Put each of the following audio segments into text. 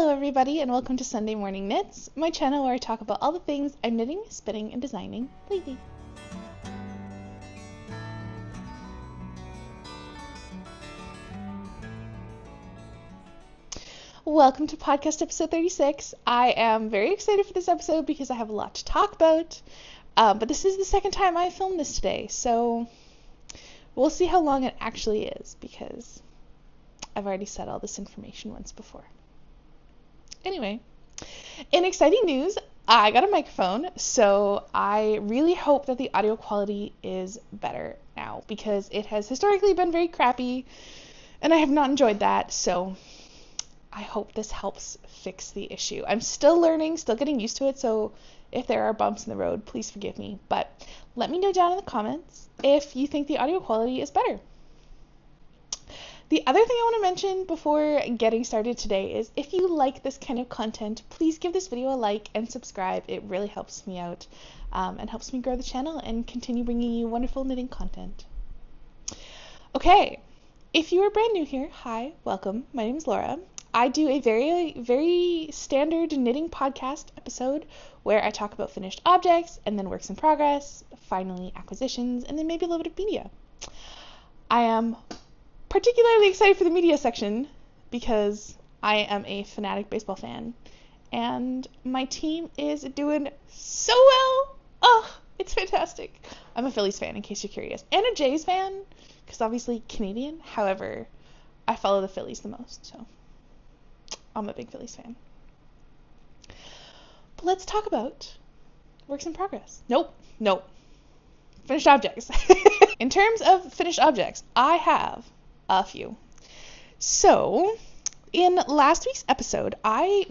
Hello everybody and welcome to Sunday Morning Knits, my channel where I talk about all the things I'm knitting, spinning, and designing lately. Welcome to podcast episode 36. I am very excited for this episode because I have a lot to talk about, but this is the second time I filmed this today, so we'll see how long it actually is because I've already said all this information once before. Anyway, in exciting news, I got a microphone, so I really hope that the audio quality is better now because it has historically been very crappy and I have not enjoyed that, so I hope this helps fix the issue. I'm still learning, still getting used to it, so if there are bumps in the road, please forgive me, but let me know down in the comments if you think the audio quality is better. The other thing I want to mention before getting started today is if you like this kind of content, please give this video a like and subscribe. It really helps me out and helps me grow the channel and continue bringing you wonderful knitting content. Okay, if you are brand new here, hi, welcome. My name is Laura. I do a very standard knitting podcast episode where I talk about finished objects and then works in progress, finally acquisitions, and then maybe a little bit of media. I am particularly excited for the media section because I am a fanatic baseball fan and my team is doing so well. Oh, it's fantastic. I'm a Phillies fan in case you're curious, and a Jays fan because obviously Canadian. However, I follow the Phillies the most, so I'm a big Phillies fan. But let's talk about works in progress. Nope. Finished objects. In terms of finished objects, I have a few. So, in last week's episode, 2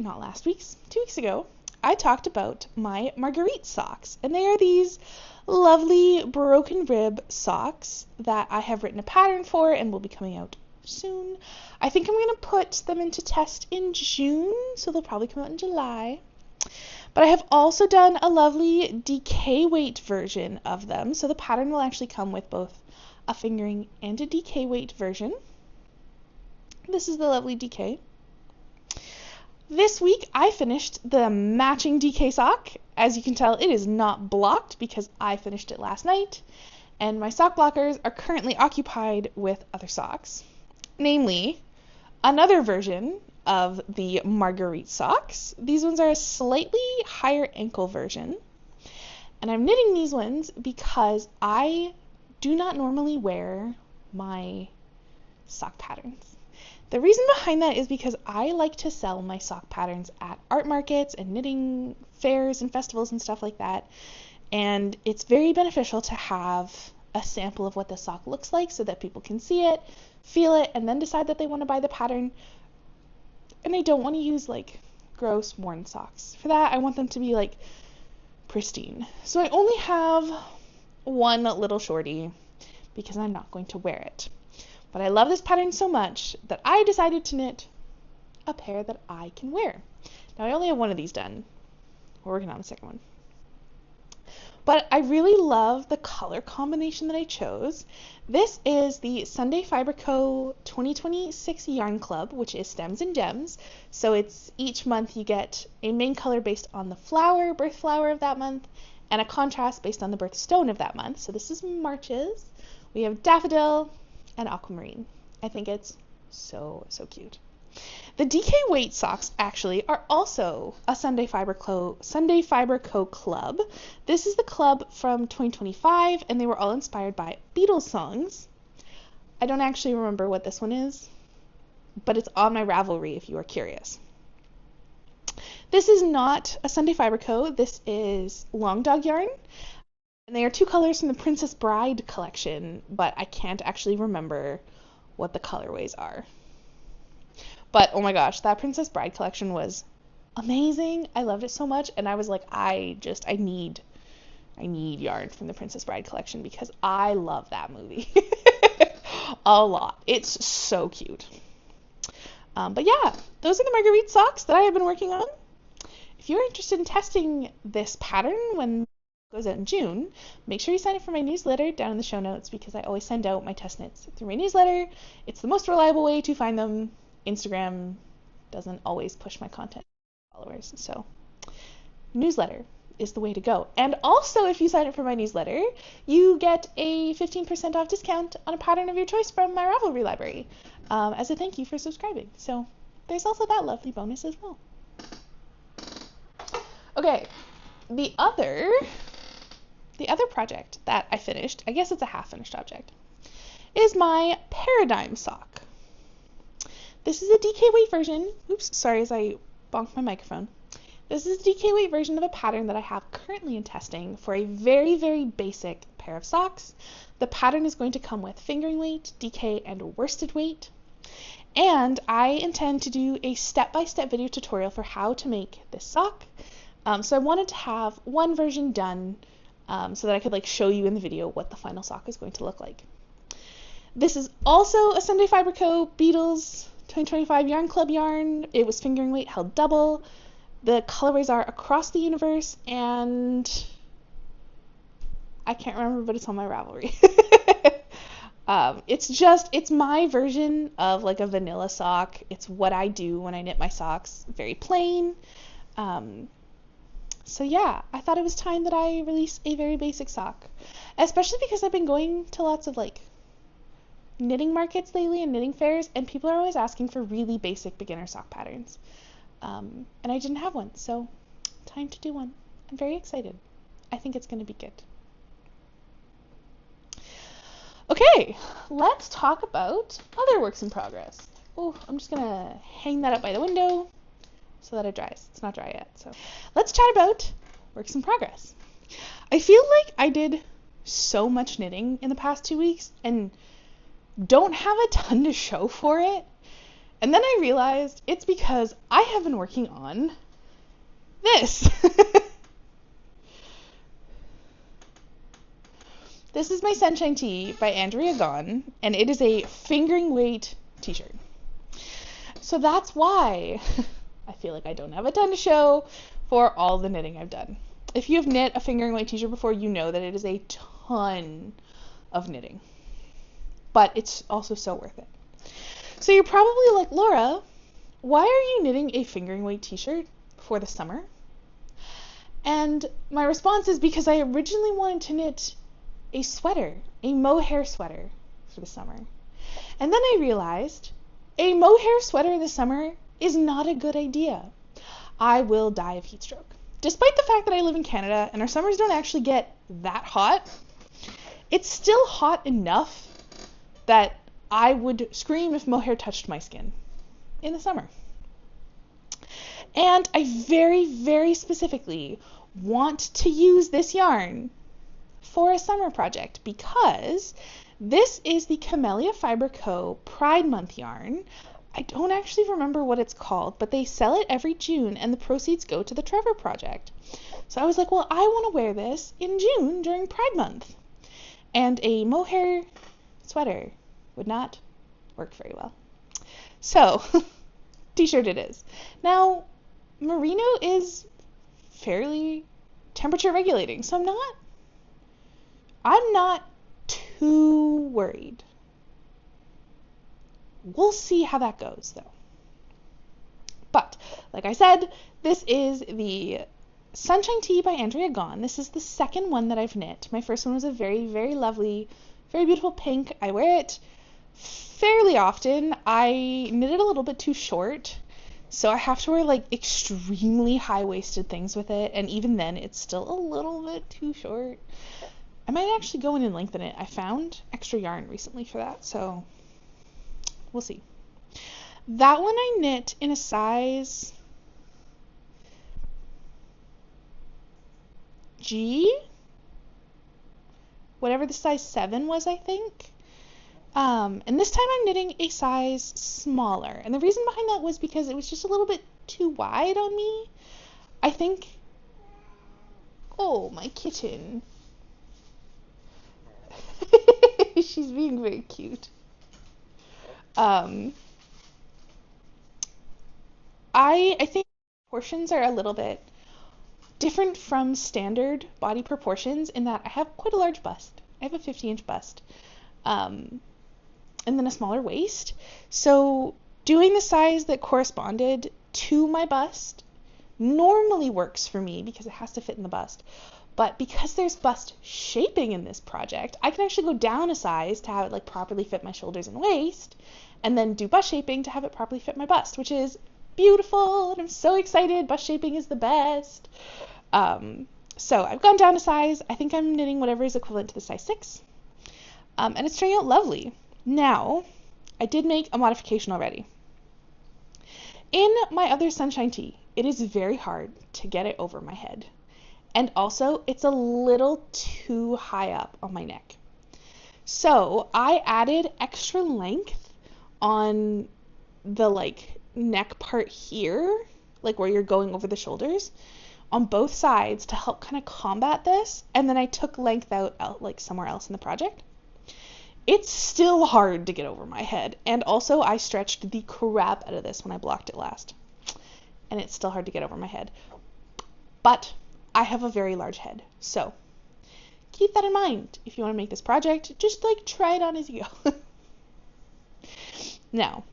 weeks ago, I talked about my Marguerite socks, and they are these lovely broken rib socks that I have written a pattern for and will be coming out soon. I think I'm going to put them into test in June, so they'll probably come out in July. But I have also done a lovely DK weight version of them, so the pattern will actually come with both a fingering and a DK weight version. This is the lovely DK. This week I finished the matching DK sock. As you can tell, it is not blocked because I finished it last night, and my sock blockers are currently occupied with other socks, namely another version of the Marguerite socks. These ones are a slightly higher ankle version, and I'm knitting these ones because I do not normally wear my sock patterns. The reason behind that is because I like to sell my sock patterns at art markets and knitting fairs and festivals and stuff like that, and it's very beneficial to have a sample of what the sock looks like so that people can see it, feel it, and then decide that they want to buy the pattern. And I don't want to use like gross worn socks. For that, I want them to be like pristine. So I only have one little shorty because I'm not going to wear it. But I love this pattern so much that I decided to knit a pair that I can wear. Now I only have one of these done. We're working on the second one. But I really love the color combination that I chose. This is the Sunday Fibre Co. 2026 Yarn Club, which is Stems and Gems. So it's each month you get a main color based on the flower, birth flower of that month, and a contrast based on the birthstone of that month. So this is March's. We have Daffodil and Aquamarine. I think it's so cute. The DK weight socks actually are also a Sunday Fibre Co club. This is the club from 2025, and they were all inspired by Beatles songs. I don't actually remember what this one is, but it's on my Ravelry if you are curious. This is not a Sunday Fibre Co. This is Long Dog yarn, and they are two colors from the Princess Bride collection, but I can't actually remember what the colorways are. But oh my gosh, that Princess Bride collection was amazing. I loved it so much, and I was like, I need yarn from the Princess Bride collection because I love that movie a lot. It's so cute. But yeah, those are the Marguerite socks that I have been working on. If you're interested in testing this pattern when it goes out in June, make sure you sign up for my newsletter down in the show notes because I always send out my test knits through my newsletter. It's the most reliable way to find them. Instagram, doesn't always push my content to followers. So newsletter is the way to go. And also, if you sign up for my newsletter, you get a 15% off discount on a pattern of your choice from my Ravelry library as a thank you for subscribing. So there's also that lovely bonus as well. Okay, the other project that I finished, I guess it's a half-finished object, is my paradigm sock. This is a DK weight version. Oops, sorry as I bonked my microphone. This is a DK weight version of a pattern that I have currently in testing for a very, very basic pair of socks. The pattern is going to come with fingering weight, DK, and worsted weight. And I intend to do a step-by-step video tutorial for how to make this sock. So I wanted to have one version done so that I could show you in the video what the final sock is going to look like. This is also a Sunday Fiber Co. Beetles 2025 Yarn Club yarn. It was fingering weight held double. The colorways are Across the Universe, and I can't remember, but it's on my Ravelry. It's my version of a vanilla sock. It's what I do when I knit my socks. Very plain. So yeah, I thought it was time that I release a very basic sock, especially because I've been going to lots of knitting markets lately and knitting fairs, and people are always asking for really basic beginner sock patterns. And I didn't have one, so time to do one. I'm very excited. I think it's going to be good. Okay, let's talk about other works in progress. Oh, I'm just going to hang that up by the window so that it dries. It's not dry yet. So let's chat about works in progress. I feel like I did so much knitting in the past 2 weeks and don't have a ton to show for it. And then I realized it's because I have been working on this. This is my Sunshine Tee by Andrea Gaughan, and it is a fingering weight t-shirt. So that's why I feel like I don't have a ton to show for all the knitting I've done. If you have knit a fingering weight t-shirt before, you know that it is a ton of knitting. But it's also so worth it. So you're probably like, Laura, why are you knitting a fingering weight t-shirt for the summer? And my response is because I originally wanted to knit a sweater, a mohair sweater for the summer. And then I realized a mohair sweater in the summer is not a good idea. I will die of heat stroke. Despite the fact that I live in Canada and our summers don't actually get that hot, it's still hot enough that I would scream if mohair touched my skin in the summer. And I very, very specifically want to use this yarn for a summer project because this is the Camellia Fibre Co. Pride Month yarn. I don't actually remember what it's called, but they sell it every June and the proceeds go to the Trevor Project. So I was like, well, I want to wear this in June during Pride Month. And a mohair sweater would not work very well. So, t-shirt it is. Now, merino is fairly temperature regulating, so I'm not too worried. We'll see how that goes, though. But, like I said, this is the Sunshine Tee by Andrea Gaughan. This is the second one that I've knit. My first one was a very, very lovely, very beautiful pink. I wear it fairly often. I knit it a little bit too short, so I have to wear extremely high-waisted things with it, and even then it's still a little bit too short. I might actually go in and lengthen it. I found extra yarn recently for that, so we'll see. That one I knit in a size G, whatever the size 7 was, I think. And this time I'm knitting a size smaller. And the reason behind that was because it was just a little bit too wide on me. I think, oh, my kitten. She's being very cute. I think proportions are a little bit different from standard body proportions in that I have quite a large bust. I have a 50-inch bust. And then a smaller waist. So Doing the size that corresponded to my bust normally works for me because it has to fit in the bust. But because there's bust shaping in this project, I can actually go down a size to have it like properly fit my shoulders and waist, and then do bust shaping to have it properly fit my bust, which is beautiful, and I'm so excited. Bust shaping is the best. So I've gone down a size. I think I'm knitting whatever is equivalent to the size 6. And it's turning out lovely. Now, I did make a modification already. In my other sunshine tee, it is very hard to get it over my head. And also, it's a little too high up on my neck. So I added extra length on the neck part here, like where you're going over the shoulders, on both sides to help kind of combat this. And then I took length out like somewhere else in the project. It's still hard to get over my head. And also I stretched the crap out of this when I blocked it last. And it's still hard to get over my head. But I have a very large head. So keep that in mind. If you want to make this project, just try it on as you go. Now,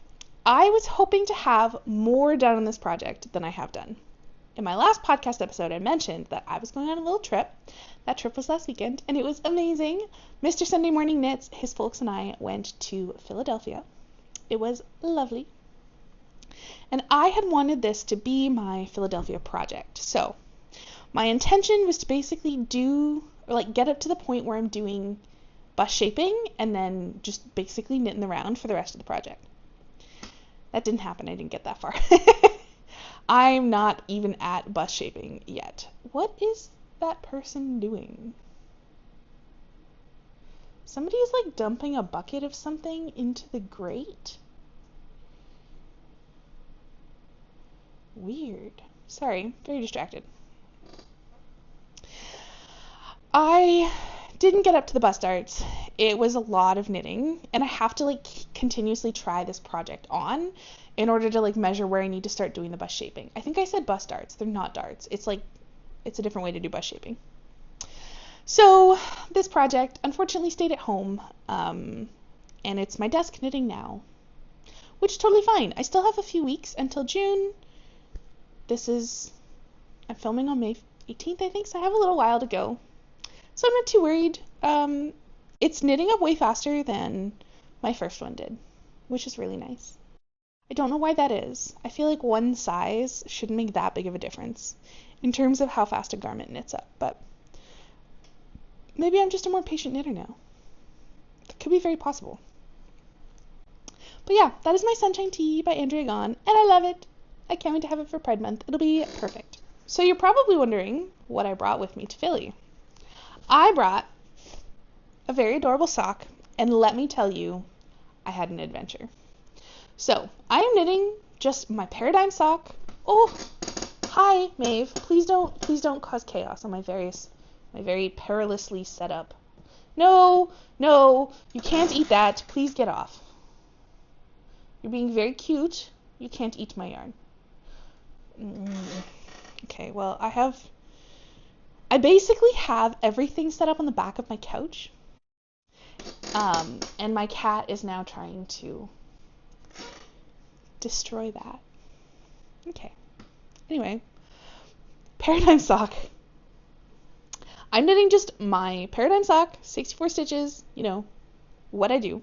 I was hoping to have more done on this project than I have done. In my last podcast episode, I mentioned that I was going on a little trip. That trip was last weekend, and it was amazing. Mr. Sunday Morning Knits, his folks, and I went to Philadelphia. It was lovely. And I had wanted this to be my Philadelphia project. So my intention was to basically get up to the point where I'm doing bust shaping and then just basically knitting the round for the rest of the project. That didn't happen. I didn't get that far. I'm not even at bust shaping yet. What is that person doing? Somebody is dumping a bucket of something into the grate. Weird. Sorry, very distracted. I didn't get up to the bust darts. It was a lot of knitting, and I have to continuously try this project on in order to measure where I need to start doing the bust shaping. I think I said bust darts. They're not darts. It's a different way to do bust shaping. So this project unfortunately stayed at home, and it's my desk knitting now, which is totally fine. I still have a few weeks until June. I'm filming on May 18th, I think, so I have a little while to go. So I'm not too worried. It's knitting up way faster than my first one did, which is really nice. I don't know why that is. I feel like one size shouldn't make that big of a difference in terms of how fast a garment knits up, but maybe I'm just a more patient knitter now. It could be very possible. But yeah, that is my Sunshine Tea by Andrea Gahn, and I love it. I can't wait to have it for Pride Month. It'll be perfect. So you're probably wondering what I brought with me to Philly. I brought a very adorable sock, and let me tell you, I had an adventure. So I am knitting just my Paradigm sock. Oh, hi, Maeve. Please don't cause chaos on my very perilously set up. No, you can't eat that. Please get off. You're being very cute. You can't eat my yarn. Okay, well, I basically have everything set up on the back of my couch. And my cat is now trying to destroy that. Okay. Anyway, Paradigm sock. I'm knitting just my Paradigm sock, 64 stitches, what I do.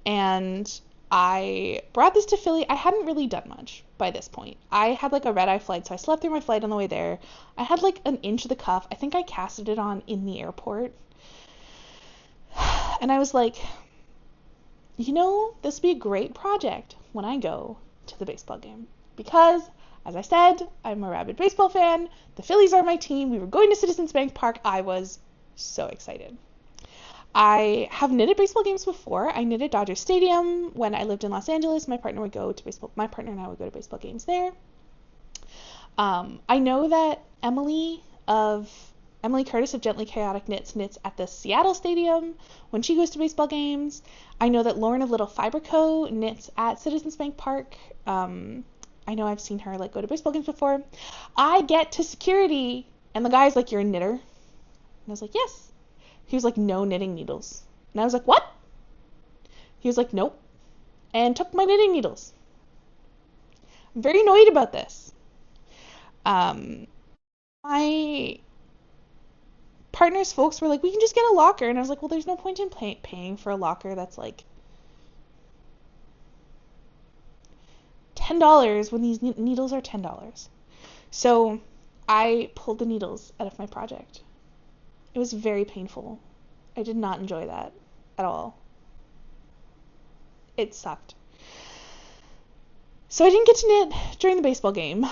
And I brought this to Philly. I hadn't really done much by this point. I had a red-eye flight, so I slept through my flight on the way there. I had an inch of the cuff. I think I casted it on in the airport. And I was like, this would be a great project when I go to the baseball game. Because, as I said, I'm a rabid baseball fan. The Phillies are my team. We were going to Citizens Bank Park. I was so excited. I have knitted baseball games before. I knitted Dodger Stadium when I lived in Los Angeles. My partner and I would go to baseball games there. I know that Emily Curtis of Gently Chaotic knits at the Seattle Stadium when she goes to baseball games. I know that Lauren of Little Fibre Co. knits at Citizens Bank Park. I know I've seen her go to baseball games before. I get to security and the guy's like, "You're a knitter?" And I was like, "Yes." He was like, "No knitting needles." And I was like, "What?" He was like, "Nope." And took my knitting needles. I'm very annoyed about this. My partner's folks were like, we can just get a locker. And I was like, well, there's no point in paying for a locker that's like $10 when these needles are $10. So I pulled the needles out of my project. It was very painful. I did not enjoy that at all. It sucked. So I didn't get to knit during the baseball game,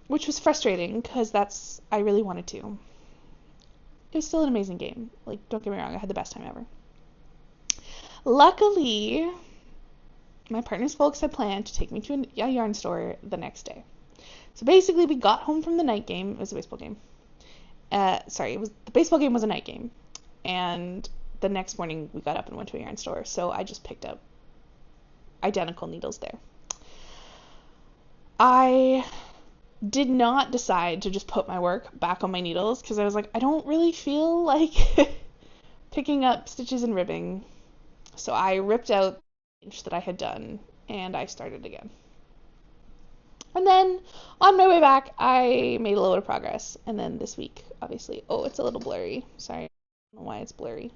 which was frustrating because I really wanted to. It was still an amazing game. Like, don't get me wrong, I had the best time ever. Luckily, my partner's folks had planned to take me to a yarn store the next day. So basically, we got home from the night game. It was a baseball game. The baseball game was a night game. And the next morning, we got up and went to a yarn store. So I just picked up identical needles there. I did not decide to just put my work back on my needles because I was like, I don't really feel like picking up stitches and ribbing. So I ripped out the inch that I had done and I started again. And then on my way back, I made a little bit of progress. And then this week, obviously, it's a little blurry. Sorry, I don't know why it's blurry.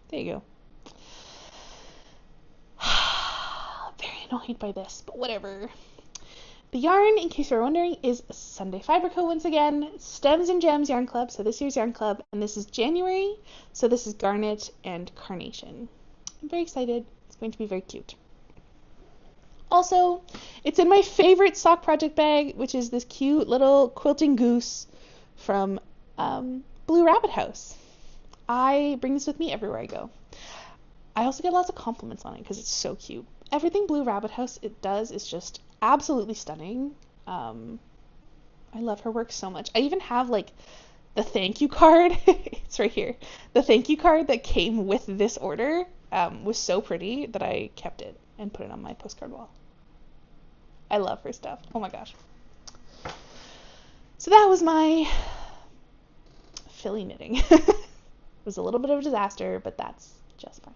There you go. Very annoyed by this, but whatever. The yarn, in case you're wondering, is Sunday Fibre Co. once again. Stems and Gems Yarn Club, so this year's Yarn Club, and this is January, so this is Garnet and Carnation. I'm very excited. It's going to be very cute. Also, it's in my favorite sock project bag, which is this cute little quilting goose from Blue Rabbit House. I bring this with me everywhere I go. I also get lots of compliments on it because it's so cute. Everything Blue Rabbit House it does is just absolutely stunning. I love her work so much. I even have like the thank you card. It's right here. The thank you card that came with this order was so pretty that I kept it and put it on my postcard wall. I love her stuff. Oh my gosh. So that was my Philly knitting. It was a little bit of a disaster, but that's just fine.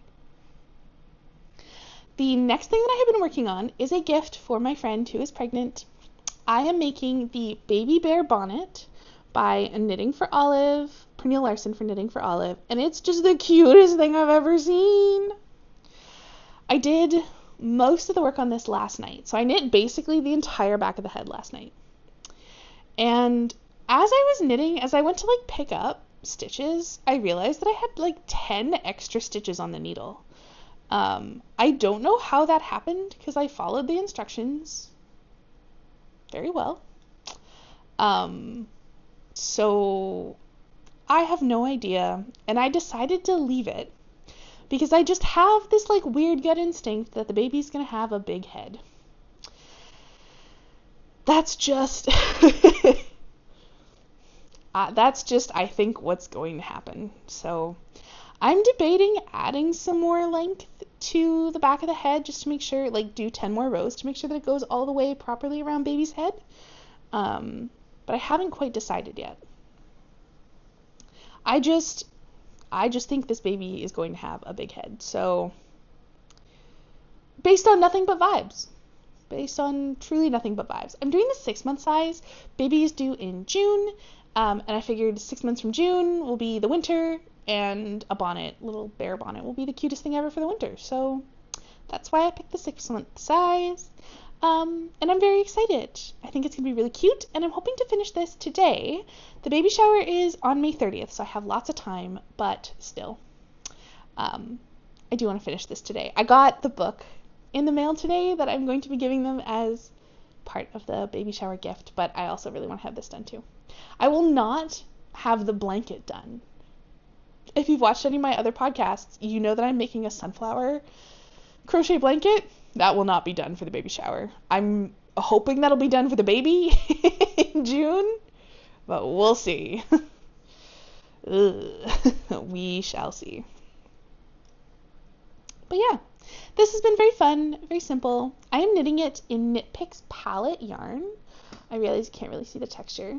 The next thing that I have been working on is a gift for my friend who is pregnant. I am making the baby bear bonnet by Knitting for Olive, Pernille Larson for Knitting for Olive, and it's just the cutest thing I've ever seen. I did most of the work on this last night, so I knit basically the entire back of the head last night. And as I was knitting, as I went to like pick up stitches, I realized that I had like 10 extra stitches on the needle. I don't know how that happened because I followed the instructions very well. So I have no idea, and I decided to leave it because I just have this like weird gut instinct that the baby's gonna have a big head. That's just I think what's going to happen. So I'm debating adding some more length to the back of the head just to make sure, like do 10 more rows to make sure that it goes all the way properly around baby's head. But I haven't quite decided yet. I just think this baby is going to have a big head. So based on nothing but vibes. Based on truly nothing but vibes. I'm doing the 6-month size. Baby is due in June. And I figured 6 months from June will be the winter, and a bonnet, little bear bonnet, will be the cutest thing ever for the winter. So that's why I picked the 6-month size. And I'm very excited. I think it's going to be really cute, and I'm hoping to finish this today. The baby shower is on May 30th, so I have lots of time, but still. I do want to finish this today. I got the book in the mail today that I'm going to be giving them as part of the baby shower gift, but I also really want to have this done too. I will not have the blanket done. If you've watched any of my other podcasts, you know that I'm making a sunflower crochet blanket. That will not be done for the baby shower. I'm hoping that'll be done for the baby in June, but we'll see. We shall see. But yeah, this has been very fun, very simple. I am knitting it in Knit Picks palette yarn. I realize you can't really see the texture.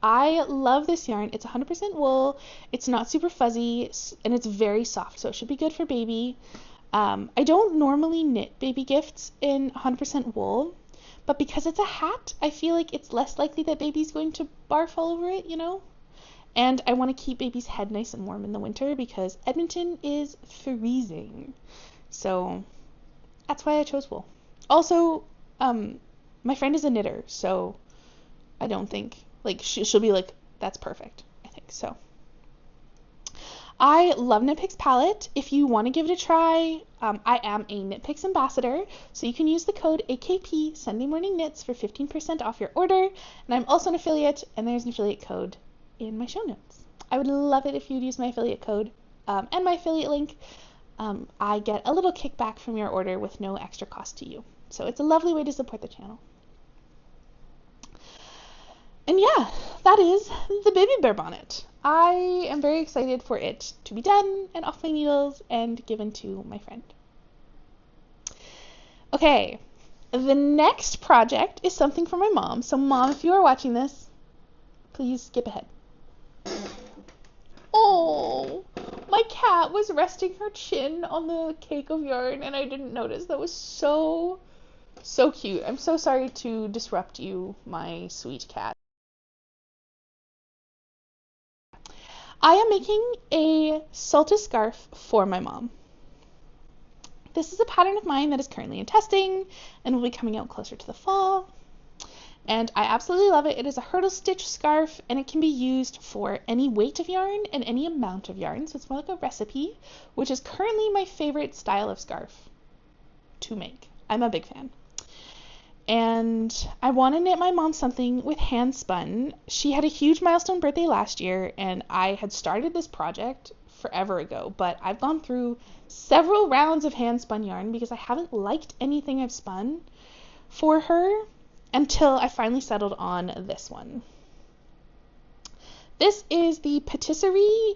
I love this yarn. It's 100% wool. It's not super fuzzy, and it's very soft, so it should be good for baby. I don't normally knit baby gifts in 100% wool, but because it's a hat, I feel like it's less likely that baby's going to barf all over it, you know? And I want to keep baby's head nice and warm in the winter because Edmonton is freezing. So that's why I chose wool. Also, my friend is a knitter, so I don't think, like, she'll be like, that's perfect, I think. So I love Knit Picks palette. If you want to give it a try, I am a Knit Picks ambassador, so you can use the code AKP Sunday Morning Knits for 15% off your order. And I'm also an affiliate, and there's an affiliate code in my show notes. I would love it if you'd use my affiliate code and my affiliate link. I get a little kickback from your order with no extra cost to you. So it's a lovely way to support the channel. And yeah, that is the baby bear bonnet. I am very excited for it to be done and off my needles and given to my friend. Okay, the next project is something for my mom. So Mom, if you are watching this, please skip ahead. Oh, my cat was resting her chin on the cake of yarn and I didn't notice. That was so cute. I'm so sorry to disrupt you, my sweet cat. I am making a salted scarf for my mom. This is a pattern of mine that is currently in testing and will be coming out closer to the fall. And I absolutely love it. It is a hurdle stitch scarf and it can be used for any weight of yarn and any amount of yarn. So it's more like a recipe, which is currently my favorite style of scarf to make. I'm a big fan. And I want to knit my mom something with handspun. She had a huge milestone birthday last year and I had started this project forever ago, but I've gone through several rounds of handspun yarn because I haven't liked anything I've spun for her until I finally settled on this one. This is the patisserie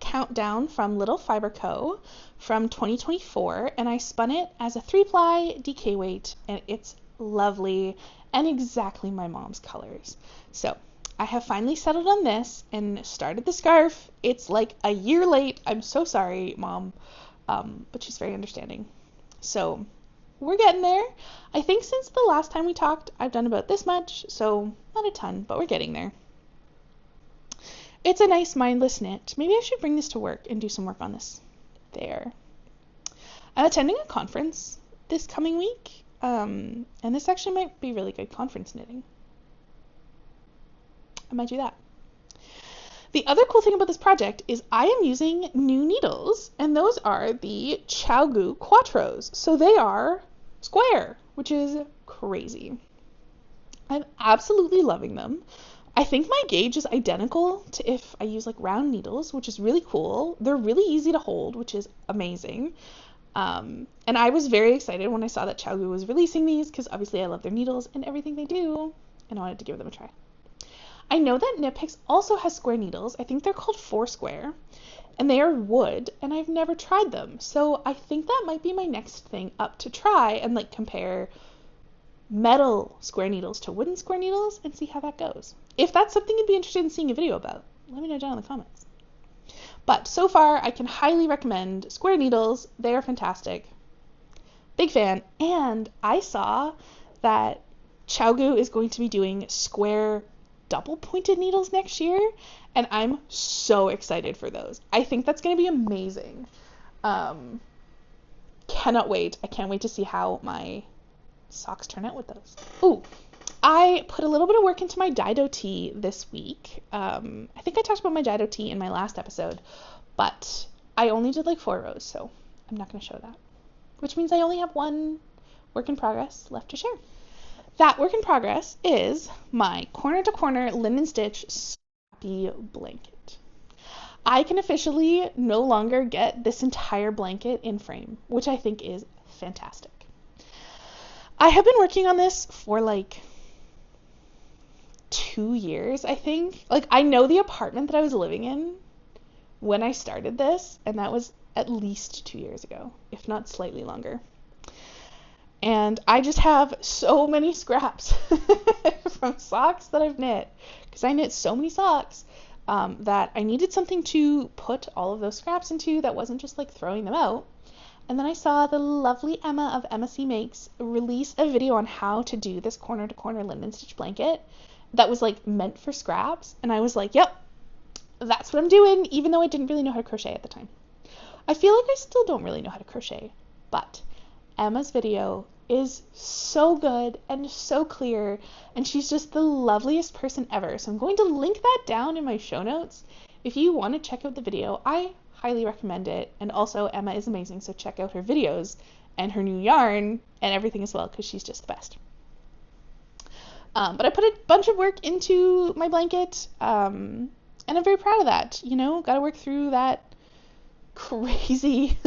countdown from Little Fibre Co. from 2024, and I spun it as a 3-ply DK weight, and it's lovely and exactly my mom's colors. So I have finally settled on this and started the scarf. It's like a year late. I'm so sorry, Mom, but she's very understanding. So we're getting there. I think since the last time we talked, I've done about this much, so not a ton, but we're getting there. It's a nice mindless knit. Maybe I should bring this to work and do some work on this. There. I'm attending a conference this coming week, and this actually might be really good conference knitting. I might do that. The other cool thing about this project is I am using new needles, and those are the ChiaoGoo Quattros. So they are square, which is crazy. I'm absolutely loving them. I think my gauge is identical to if I use like round needles, which is really cool. They're really easy to hold, which is amazing. And I was very excited when I saw that ChiaoGoo was releasing these because obviously I love their needles and everything they do, and I wanted to give them a try. I know that Knit Picks also has square needles. I think they're called Foursquare, and they are wood, and I've never tried them. So I think that might be my next thing up to try and like compare metal square needles to wooden square needles and see how that goes. If that's something you'd be interested in seeing a video about, let me know down in the comments. But so far, I can highly recommend square needles. They are fantastic. Big fan. And I saw that ChiaoGoo is going to be doing square double pointed needles next year, and I'm so excited for those. I think that's going to be amazing. Cannot wait. I can't wait to see how my socks turn out with those. Ooh, I put a little bit of work into my Dido tee this week. I think I talked about my Dido tee in my last episode, but I only did like 4 rows, so I'm not going to show that, which means I only have one work in progress left to share. That work in progress is my corner to corner linen stitch scrappy blanket. I can officially no longer get this entire blanket in frame, which I think is fantastic. I have been working on this for like 2 years, I think. Like, I know the apartment that I was living in when I started this, and that was at least 2 years ago, if not slightly longer. And I just have so many scraps from socks that I've knit, because I knit so many socks that I needed something to put all of those scraps into that wasn't just like throwing them out. And then I saw the lovely Emma of Emma C Makes release a video on how to do this corner to corner linden stitch blanket that was like meant for scraps. And I was like, yep, that's what I'm doing, even though I didn't really know how to crochet at the time. I feel like I still don't really know how to crochet, but Emma's video is so good and so clear, and she's just the loveliest person ever. So I'm going to link that down in my show notes. If you want to check out the video, I highly recommend it. And also Emma is amazing, so check out her videos and her new yarn and everything as well, because she's just the best. But I put a bunch of work into my blanket, and I'm very proud of that. You know, got to work through that crazy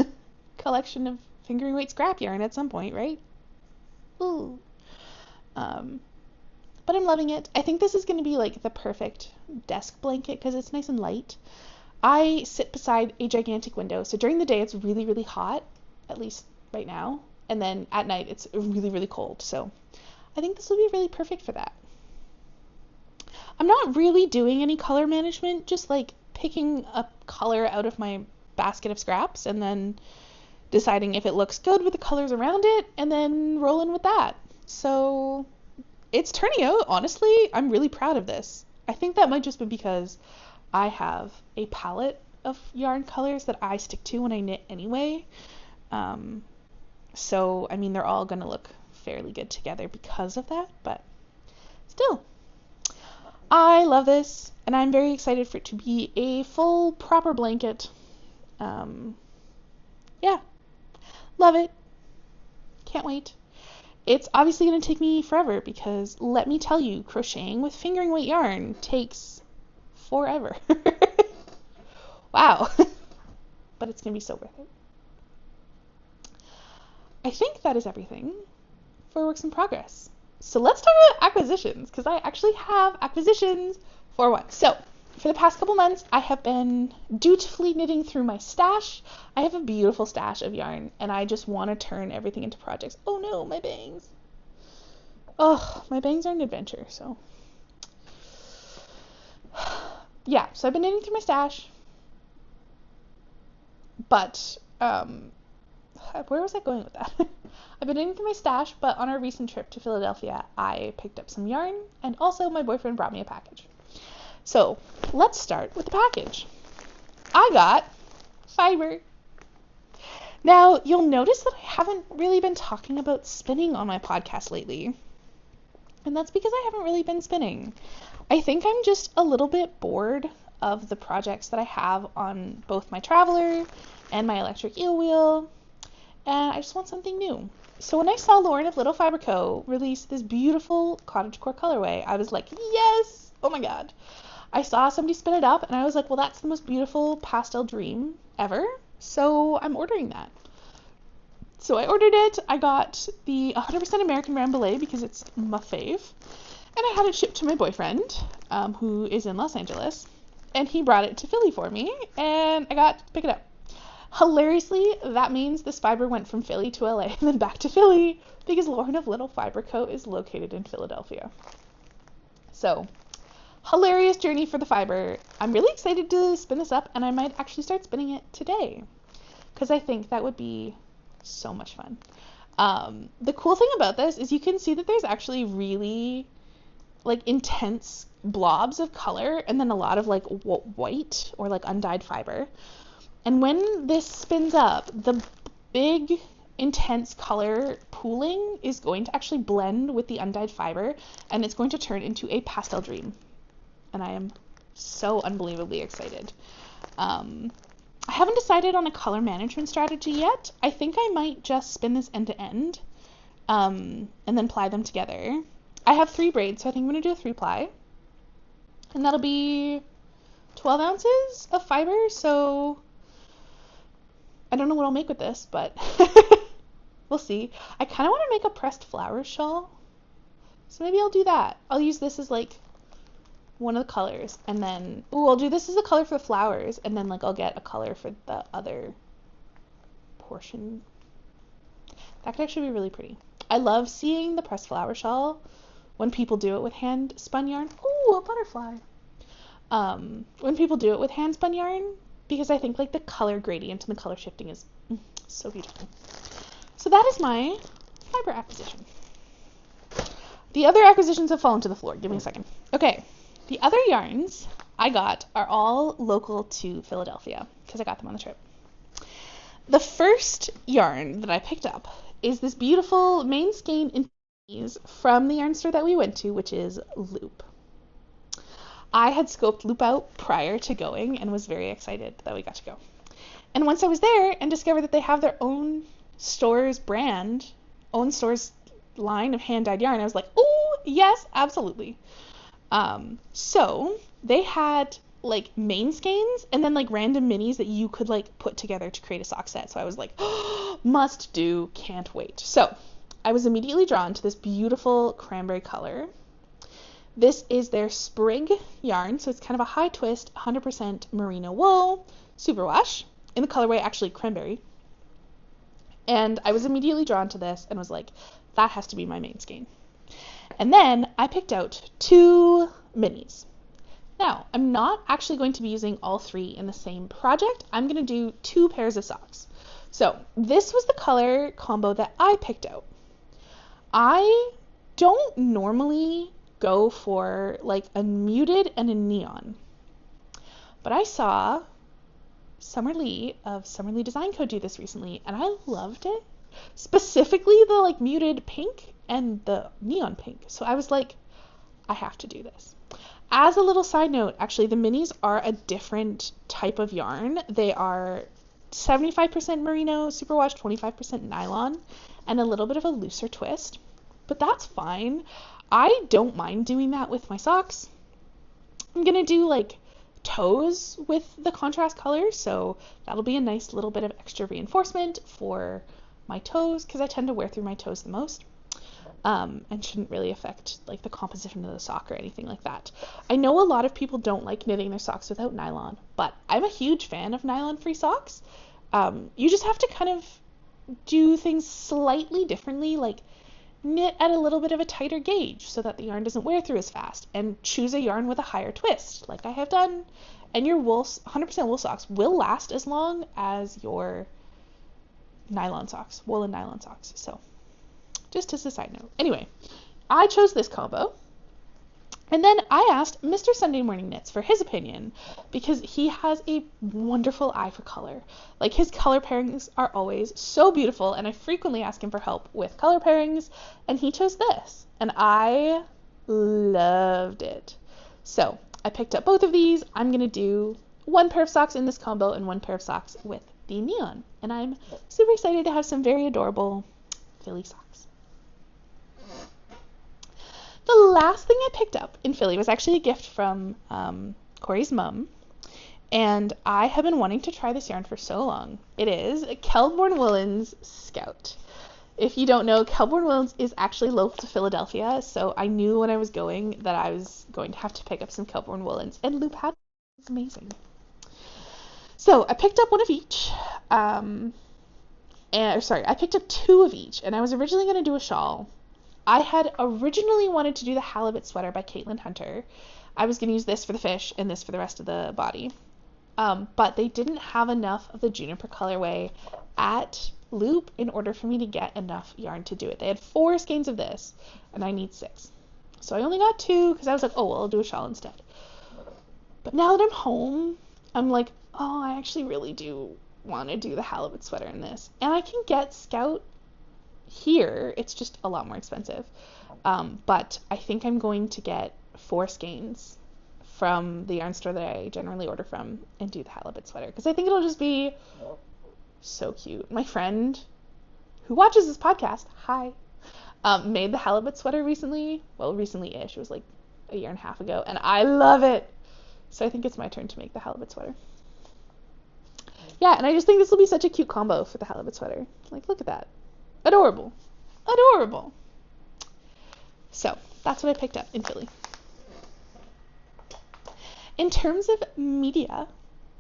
collection of fingering weight scrap yarn at some point, right? Ooh. But I'm loving it. I think this is going to be like the perfect desk blanket because it's nice and light. I sit beside a gigantic window, so during the day it's really, really hot, at least right now, and then at night it's really, really cold. So I think this will be really perfect for that. I'm not really doing any color management, just like picking a color out of my basket of scraps and then deciding if it looks good with the colors around it and then rolling with that. So it's turning out, honestly, I'm really proud of this. I think that might just be because I have a palette of yarn colors that I stick to when I knit anyway. So, I mean, they're all going to look fairly good together because of that, but still, I love this, and I'm very excited for it to be a full, proper blanket. Yeah, love it. Can't wait. It's obviously going to take me forever because, let me tell you, crocheting with fingering weight yarn takes forever. Wow. But it's going to be so worth it. I think that is everything for works in progress. So let's talk about acquisitions, because I actually have acquisitions for once. So for the past couple months, I have been dutifully knitting through my stash. I have a beautiful stash of yarn, and I just want to turn everything into projects. Oh no, my bangs. Oh, my bangs are an adventure, so. Yeah, so I've been knitting through my stash. But, where was I going with that? I've been knitting through my stash, but on our recent trip to Philadelphia, I picked up some yarn, and also my boyfriend brought me a package. So let's start with the package. I got fibre. Now, you'll notice that I haven't really been talking about spinning on my podcast lately, and that's because I haven't really been spinning. I think I'm just a little bit bored of the projects that I have on both my Traveler and my electric eel wheel, and I just want something new. So when I saw Lauren of Little Fibre Co. release this beautiful cottagecore colorway, I was like, yes! Oh my god. I saw somebody spin it up, and I was like, well, that's the most beautiful pastel dream ever, so I'm ordering that. So I ordered it. I got the 100% American Rambouillet because it's my fave, and I had it shipped to my boyfriend, who is in Los Angeles, and he brought it to Philly for me, and I got to pick it up. Hilariously, that means this fibre went from Philly to LA and then back to Philly because Lauren of Little Fibre Co. is located in Philadelphia. So, hilarious journey for the fibre. I'm really excited to spin this up, and I might actually start spinning it today because I think that would be so much fun. The cool thing about this is you can see that there's actually really like intense blobs of color and then a lot of like white or like undyed fibre. And when this spins up, the big, intense color pooling is going to actually blend with the undyed fibre, and it's going to turn into a pastel dream. And I am so unbelievably excited. I haven't decided on a color management strategy yet. I think I might just spin this end to end, and then ply them together. I have 3 braids, so I think I'm going to do a 3-ply. And that'll be 12 ounces of fibre, so I don't know what I'll make with this, but we'll see. I kind of want to make a pressed flower shawl, so maybe I'll do that. I'll use this as like one of the colors, and then I'll do this as a color for the flowers, and then like I'll get a color for the other portion. That could actually be really pretty. I love seeing the pressed flower shawl when people do it with hand spun yarn. Ooh, a butterfly. When people do it with hand spun yarn, because I think like the color gradient and the color shifting is So beautiful. So that is my fiber acquisition. The other acquisitions have fallen to the floor. Give me a second. Okay, the other yarns I got are all local to Philadelphia because I got them on the trip. The first yarn that I picked up is this beautiful main skein in from the yarn store that we went to, which is Loop. I had scoped Loop out prior to going and was very excited that we got to go. And once I was there and discovered that they have their own store's brand, own store's line of hand-dyed yarn, I was like, oh, yes, absolutely. So they had like main skeins and then like random minis that you could like put together to create a sock set. So I was like, oh, must do, can't wait. So I was immediately drawn to this beautiful cranberry color. This is their sprig yarn, so it's kind of a high twist, 100% merino wool, superwash, in the colorway actually cranberry. And I was immediately drawn to this and was like, that has to be my main skein. And then I picked out 2 minis. Now, I'm not actually going to be using all 3 in the same project. I'm going to do 2 pairs of socks. So this was the color combo that I picked out. I don't normally go for like a muted and a neon, but I saw Summer Lee of Summer Lee Design Co. do this recently, and I loved it. Specifically the like muted pink and the neon pink. So I was like, I have to do this. As a little side note, actually, the minis are a different type of yarn. They are 75% merino, superwash, 25% nylon, and a little bit of a looser twist. But that's fine. I don't mind doing that with my socks. I'm going to do like toes with the contrast color, so that'll be a nice little bit of extra reinforcement for my toes because I tend to wear through my toes the most. And shouldn't really affect like the composition of the sock or anything like that. I know a lot of people don't like knitting their socks without nylon, but I'm a huge fan of nylon-free socks. You just have to kind of do things slightly differently, like knit at a little bit of a tighter gauge so that the yarn doesn't wear through as fast, and choose a yarn with a higher twist, like I have done. And your wool, 100% wool socks will last as long as your nylon socks, wool and nylon socks. So just as a side note. Anyway, I chose this combo. And then I asked Mr. Sunday Morning Knits for his opinion because he has a wonderful eye for color. Like his color pairings are always so beautiful, and I frequently ask him for help with color pairings, and he chose this, and I loved it. So I picked up both of these. I'm going to do 1 pair of socks in this combo and 1 pair of socks with the neon, and I'm super excited to have some very adorable Philly socks. The last thing I picked up in Philly was actually a gift from Corey's mom, and I have been wanting to try this yarn for so long. It is Kelborn Woolens Scout. If you don't know, Kelborn Woolens is actually local to Philadelphia, so I knew when I was going that I was going to have to pick up some Kelborn Woolens, and Loop had it. It's amazing. So I picked up 1 of each, I picked up 2 of each, and I was originally going to do a shawl. I had originally wanted to do the halibut sweater by Caitlin Hunter. I was going to use this for the fish and this for the rest of the body. But they didn't have enough of the juniper colorway at Loop in order for me to get enough yarn to do it. They had 4 skeins of this, and I need 6. So I only got 2 because I was like, oh, well, I'll do a shawl instead. But now that I'm home, I'm like, oh, I actually really do want to do the halibut sweater in this. And I can get Scout here, it's just a lot more expensive, but I think I'm going to get 4 skeins from the yarn store that I generally order from and do the halibut sweater because I think it'll just be so cute. My friend who watches this podcast, hi, made the halibut sweater recently, well, recently-ish, it was like a year and a half ago, and I love it. So I think it's my turn to make the halibut sweater. Yeah, and I just think this will be such a cute combo for the halibut sweater. Like, look at that. Adorable. Adorable. So that's what I picked up in Philly. In terms of media,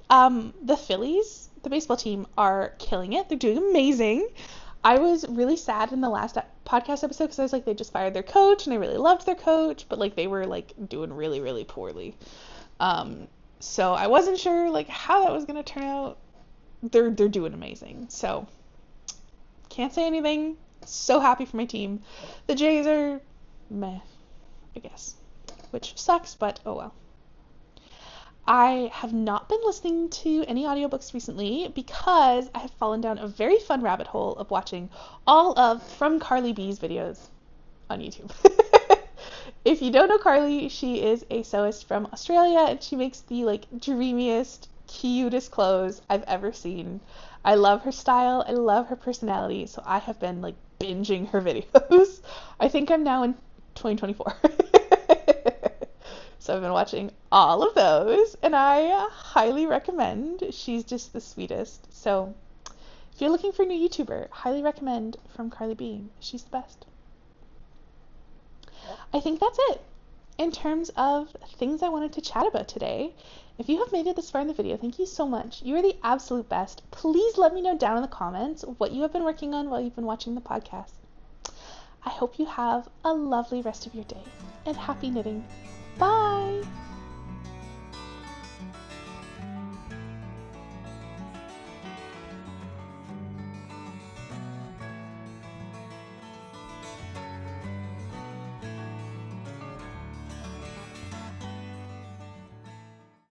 the Phillies, the baseball team, are killing it. They're doing amazing. I was really sad in the last podcast episode because I was like, they just fired their coach and I really loved their coach, but like they were like doing really, really poorly. So I wasn't sure like how that was going to turn out. They're doing amazing. So Can't say anything. So happy for my team. The J's are meh, I guess, which sucks, but oh well. I have not been listening to any audiobooks recently because I have fallen down a very fun rabbit hole of watching all of From Carly B's videos on YouTube. If you don't know Carly, she is a sewist from Australia, and she makes the like dreamiest, cutest clothes I've ever seen. I love her style, I love her personality, so I have been like binging her videos. I think I'm now in 2024. So I've been watching all of those, and I highly recommend. She's just the sweetest. So if you're looking for a new YouTuber, highly recommend From Carly B. She's the best. I think that's it in terms of things I wanted to chat about today. If you have made it this far in the video, thank you so much. You are the absolute best. Please let me know down in the comments what you have been working on while you've been watching the podcast. I hope you have a lovely rest of your day, and happy knitting. Bye!